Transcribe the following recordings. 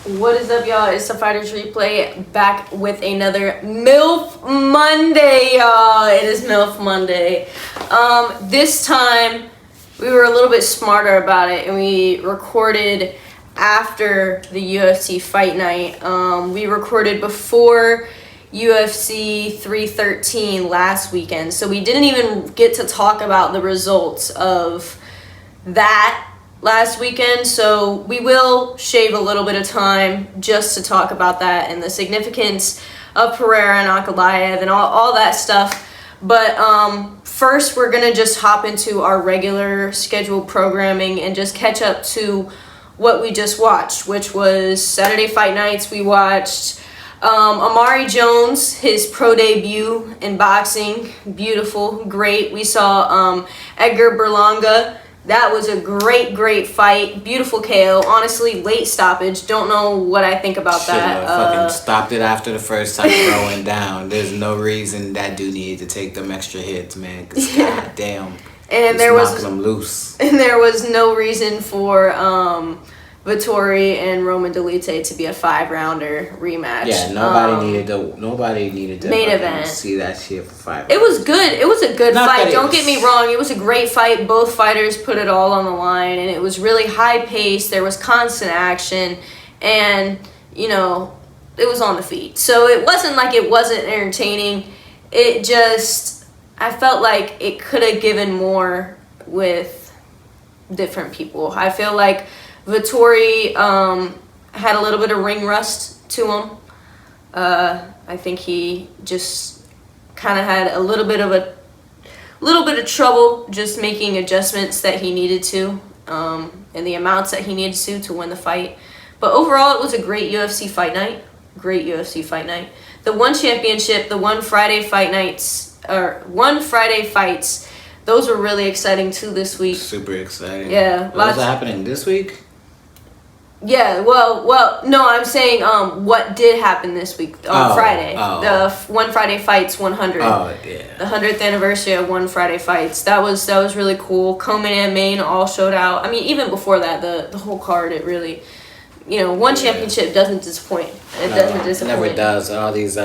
What is up, y'all? It's the Fighters Replay back with another M.I.L.F. Monday, y'all. It is M.I.L.F. Monday. This time we were a little bit smarter about it, and we recorded after the UFC fight night. We recorded before UFC 313 last weekend, so we didn't even get to talk about the results of that last weekend, so we will shave a little bit of time just to talk about that and the significance of Pereira and Ankalaev and all that stuff. But first, we're going to just hop into our regular scheduled programming and just catch up to what we just watched, which was Saturday Fight Nights. We watched Amari Jones, his pro debut in boxing. Beautiful, great. We saw Edgar Berlanga. That was a great fight. Beautiful KO. Honestly, late stoppage. Don't know what I think about that. Fucking stopped it after the first time throwing down. There's no reason that dude needed to take them extra hits, man. Cause goddamn, and there was them loose. And there was no reason for Vettori and Roman Dolite to be a 5-rounder rematch. Yeah, nobody needed to main event. See that shit for 5 rounds. It was good. It was a good fight. Don't was... get me wrong. It was a great fight. Both fighters put it all on the line, and it was really high paced. There was constant action, and it was on the feet. So it wasn't like it wasn't entertaining. It just, I felt like it could have given more with different people. I feel like Vettori had a little bit of ring rust to him. I think he just kind of had a little bit of trouble just making adjustments that he needed to, and the amounts that he needed to win the fight. But overall, it was a great UFC fight night. Great UFC fight night. The one championship, the one Friday fights. Those were really exciting too this week. Super exciting. Yeah. What's happening this week? Yeah, well, no, I'm saying what did happen this week on Friday. The One Friday Fights 100. Oh, yeah. The 100th anniversary of One Friday Fights. That was really cool. Coleman and Maine all showed out. I mean, even before that, the whole card, it really, one championship doesn't disappoint. It never does. All these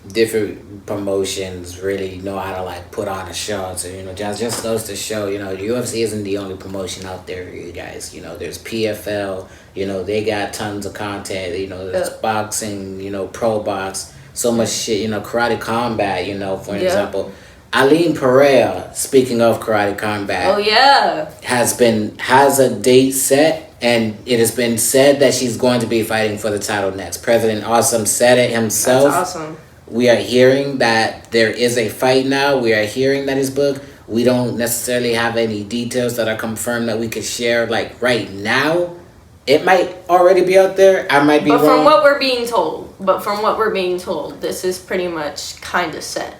different promotions really know how to put on a show. So just goes to show UFC isn't the only promotion out there for you guys. There's PFL. They got tons of content. There's boxing. Pro box. So much shit. Karate Combat. For example, Aline Pereira. Speaking of Karate Combat. Oh yeah. Has a date set, and it has been said that she's going to be fighting for the title next. President Awesome said it himself. That's awesome. We are hearing that there is a fight now. We are hearing that it's booked. We don't necessarily have any details that are confirmed that we could share right now. It might already be out there. I might be wrong. From what we're being told, this is pretty much kind of set.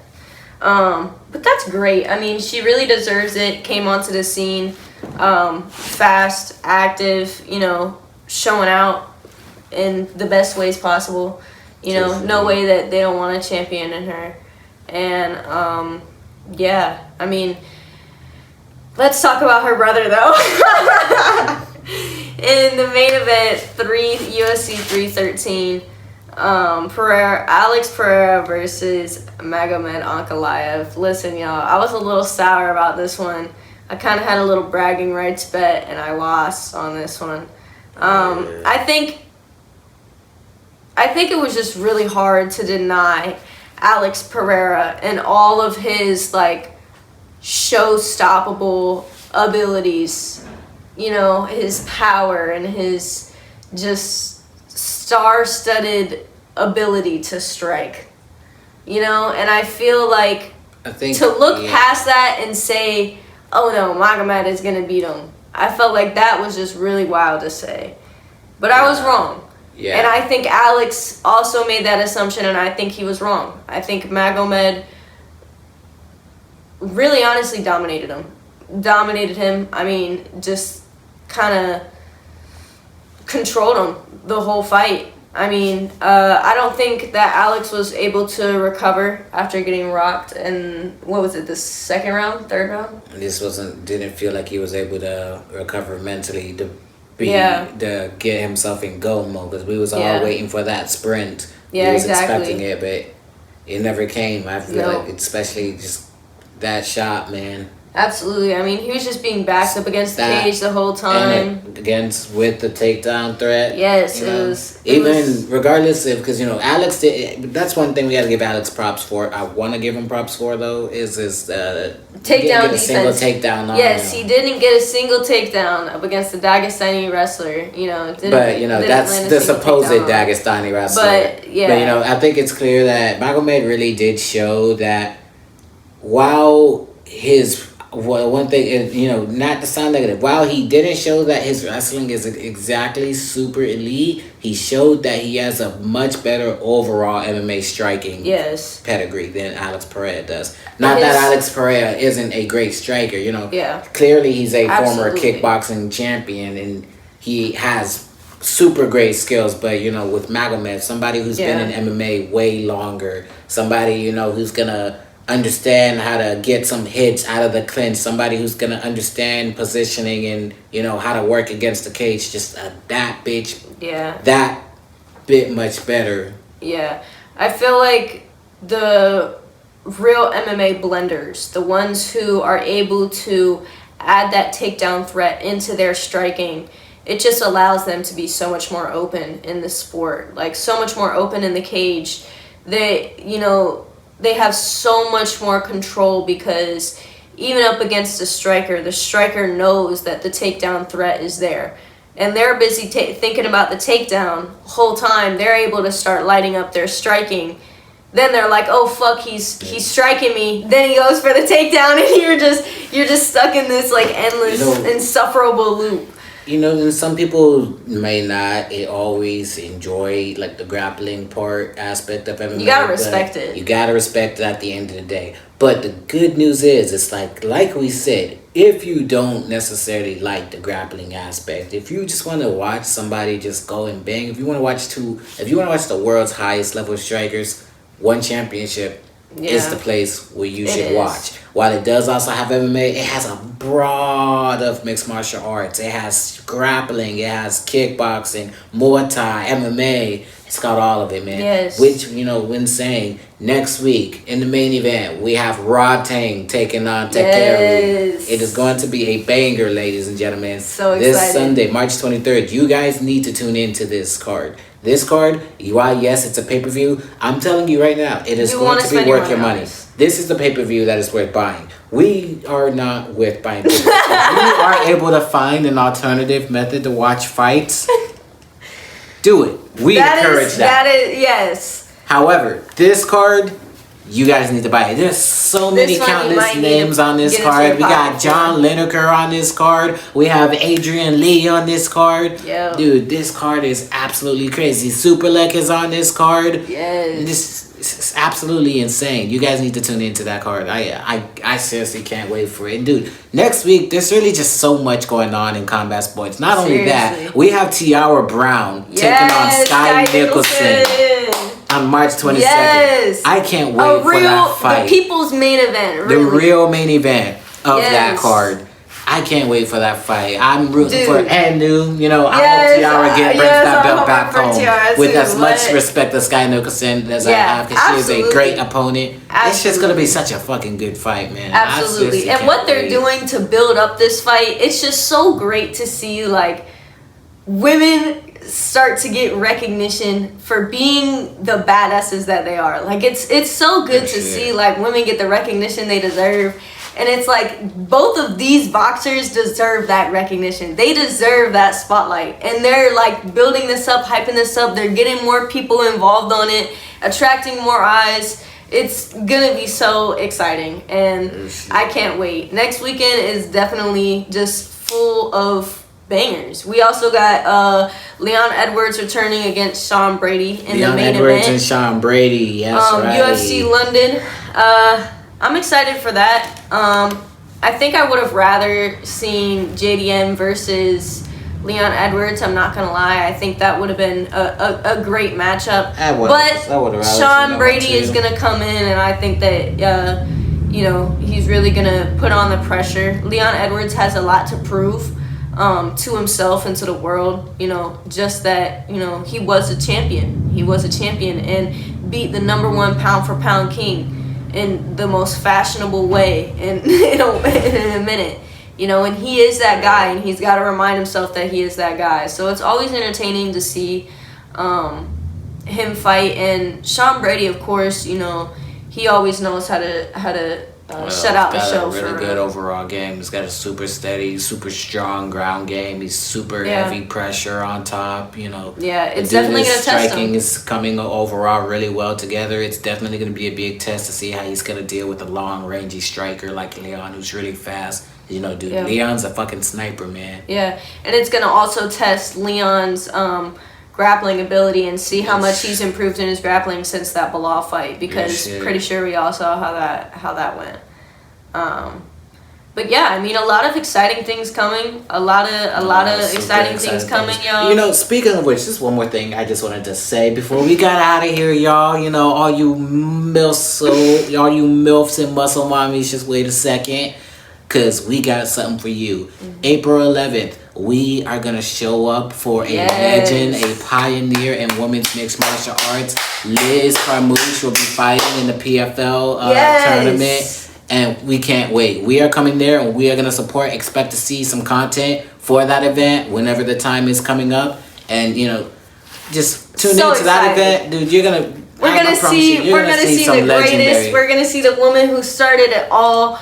But that's great. I mean, she really deserves it. Came onto the scene, fast, active, showing out in the best ways possible. No way that they don't want a champion in her. And, yeah, I mean, let's talk about her brother, though. In the main event, UFC 313, Alex Pereira versus Magomed Ankalaev. Listen, y'all, I was a little sour about this one. I kind of had a little bragging rights bet, and I lost on this one. I think it was just really hard to deny Alex Pereira and all of his show-stoppable abilities, his power and his just star-studded ability to strike, and I feel like to look past that and say, oh no, Magomed is gonna beat him, I felt like that was just really wild to say, but I was wrong. Yeah. And I think Alex also made that assumption, and I think he was wrong. I think Magomed really honestly dominated him. I mean, just kind of controlled him the whole fight. I mean, I don't think that Alex was able to recover after getting rocked in, what was it, the second round, third round? Didn't feel like he was able to recover mentally. to get himself in go mode, because we was all waiting for that sprint. Yeah, we was exactly. expecting it, but it never came. I feel like, especially just that shot, man. Absolutely. I mean, he was just being backed up against the cage the whole time. And against with the takedown threat. Yes, it was. Regardless of, because, Alex did. That's one thing we got to give Alex props for. I want to give him props for, though, is his takedown defense. Single takedown. Yes, he didn't get a single takedown up against the Dagestani wrestler. That's the supposed Dagestani wrestler. But I think it's clear that Magomed really did show that while one thing is, not to sound negative, while he didn't show that his wrestling is exactly super elite, he showed that he has a much better overall MMA striking pedigree than Alex Pereira does. Not that Alex Pereira isn't a great striker, Clearly he's a former kickboxing champion and he has super great skills, but with Magomed, somebody who's been in MMA way longer, somebody who's gonna understand how to get some hits out of the clinch, somebody who's gonna understand positioning and how to work against the cage, just that bit much better. I feel like the real MMA blenders, the ones who are able to add that takedown threat into their striking, it just allows them to be so much more open in the sport, like so much more open in the cage. They have so much more control, because even up against the striker knows that the takedown threat is there. And they're busy thinking about the takedown the whole time. They're able to start lighting up their striking. Then they're like, oh, fuck, he's striking me. Then he goes for the takedown, and you're just stuck in this, like, endless, insufferable loop. And some people may not always enjoy, like, the grappling part aspect of MMA. You gotta respect it. You gotta respect it at the end of the day. But the good news is, it's like we said, if you don't necessarily like the grappling aspect, if you just want to watch somebody just go and bang, if you want to watch the world's highest level strikers, one championship is the place where you should watch. While it does also have MMA, it has a broad of mixed martial arts. It has grappling, it has kickboxing, Muay Thai, MMA. It's got all of it, man. Yes. Which, when saying next week in the main event, we have Rod Tang taking on Takeru. It is going to be a banger, ladies and gentlemen. So excited. This Sunday, March 23rd, you guys need to tune into this card. This card, while yes, it's a pay-per-view, I'm telling you right now, it is going to be worth your money. This is the pay-per-view that is worth buying. We are not worth buying pay-per-view. If you are able to find an alternative method to watch fights, do it. We encourage that. That is, yes. However, this card, you guys need to buy it. There's so many countless names on this card. We got John Lineker on this card. We have Adrian Lee on this card. Yo. Dude, this card is absolutely crazy. Superlek is on this card. Yes. This is absolutely insane. You guys need to tune into that card. I seriously can't wait for it. And dude, next week, there's really just so much going on in combat sports. Not only that, we have Tiara Brown taking on Sky Nicholson on March 22nd. Yes. I can't wait for that fight. The people's main event. Really. The real main event of that card. I can't wait for that fight. I'm rooting for Anu. I hope Tiara brings that belt back home with as much respect as Sky Nicholson as I have, because she is a great opponent. It's just going to be such a fucking good fight, man. Absolutely. And what they're doing to build up this fight, it's just so great to see, like, women start to get recognition for being the badasses that they are. Like, it's so good to see, like, women get the recognition they deserve. And it's like, both of these boxers deserve that recognition. They deserve that spotlight. And they're like building this up, hyping this up. They're getting more people involved on it, attracting more eyes. It's gonna be so exciting. And I can't wait. Next weekend is definitely just full of bangers. We also got Leon Edwards returning against Sean Brady in the main event. Leon Edwards and Sean Brady, yes, right. UFC London. I'm excited for that. I think I would have rather seen JDM versus Leon Edwards. I'm not gonna lie. I think that would have been a great matchup. But Sean Brady is gonna come in, and I think that he's really gonna put on the pressure. Leon Edwards has a lot to prove. to himself and to the world, you know, just that, you know, he was a champion. He was a champion and beat the #1 pound for pound king in the most fashionable way in a minute. You know, and he is that guy, and he's got to remind himself that he is that guy. So it's always entertaining to see him fight. And Sean Brady, of course, you know, he always knows how to shut out the show. He's got a really good overall game. He's got a super steady, super strong ground game. He's super heavy pressure on top. You know, it's definitely gonna test him. Striking is coming overall really well together. It's definitely gonna be a big test to see how he's gonna deal with a long rangey striker like Leon, who's really fast. You know, dude, Leon's a fucking sniper, man. Yeah, and it's gonna also test Leon's grappling ability and see how much he's improved in his grappling since that Bilal fight, because pretty sure we all saw how that went. But yeah, I mean, a lot of exciting things coming. A lot of exciting things coming, y'all. You know, speaking of which, just one more thing I just wanted to say before we got out of here, y'all. You know, all you MILFs and muscle mommies, just wait a second, because we got something for you. April 11th, we are going to show up for a legend, a pioneer in women's mixed martial arts. Liz Carmouche will be fighting in the PFL tournament. And we can't wait. We are coming there, and we are going to support. Expect to see some content for that event whenever the time is coming up. And, you know, just tune into that event. Dude, you're going to... We're gonna see the greatest. We're gonna see the woman who started it all.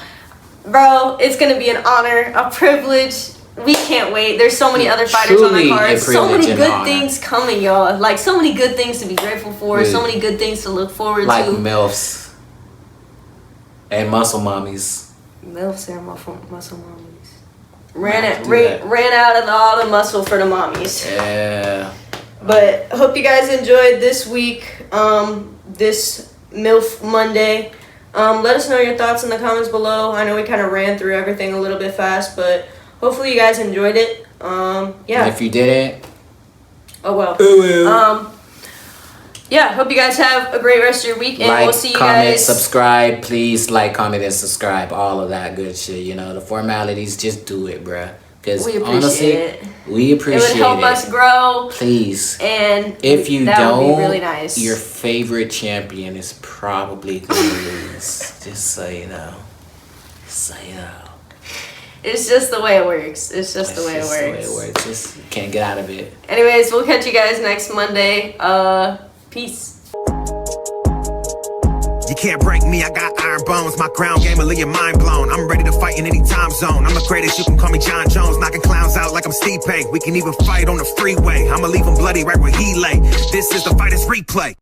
Bro, it's gonna be an honor, a privilege. We can't wait. There's so many other fighters on the card. So many good things coming, y'all. Like, so many good things to be grateful for. So many good things to look forward to. Like MILFs. And muscle mommies. MILFs and muscle mommies. Ran out of all the muscle for the mommies. Yeah. But hope you guys enjoyed this week, this MILF Monday. Let us know your thoughts in the comments below. I know we kind of ran through everything a little bit fast, but hopefully you guys enjoyed it. Yeah. And if you didn't, oh well. Yeah, hope you guys have a great rest of your week, and we'll see you comment, guys. Subscribe, please. Like, comment, and subscribe. All of that good shit. You know, the formalities, just do it, bruh. Because honestly, we appreciate it. It would help us grow. Please. And if you that don't, would be really nice. Your favorite champion is probably going to lose. Just so you know. So you know. It's just the way it works. It's just the way it works. Just can't get out of it. Anyways, we'll catch you guys next Monday. Peace. You can't break me, I got iron bones. My ground game will leave your mind blown. I'm ready to fight in any time zone. I'm the greatest, you can call me John Jones. Knocking clowns out like I'm Steve Pay. We can even fight on the freeway. I'ma leave him bloody right where he lay. This is the Fighters Replay.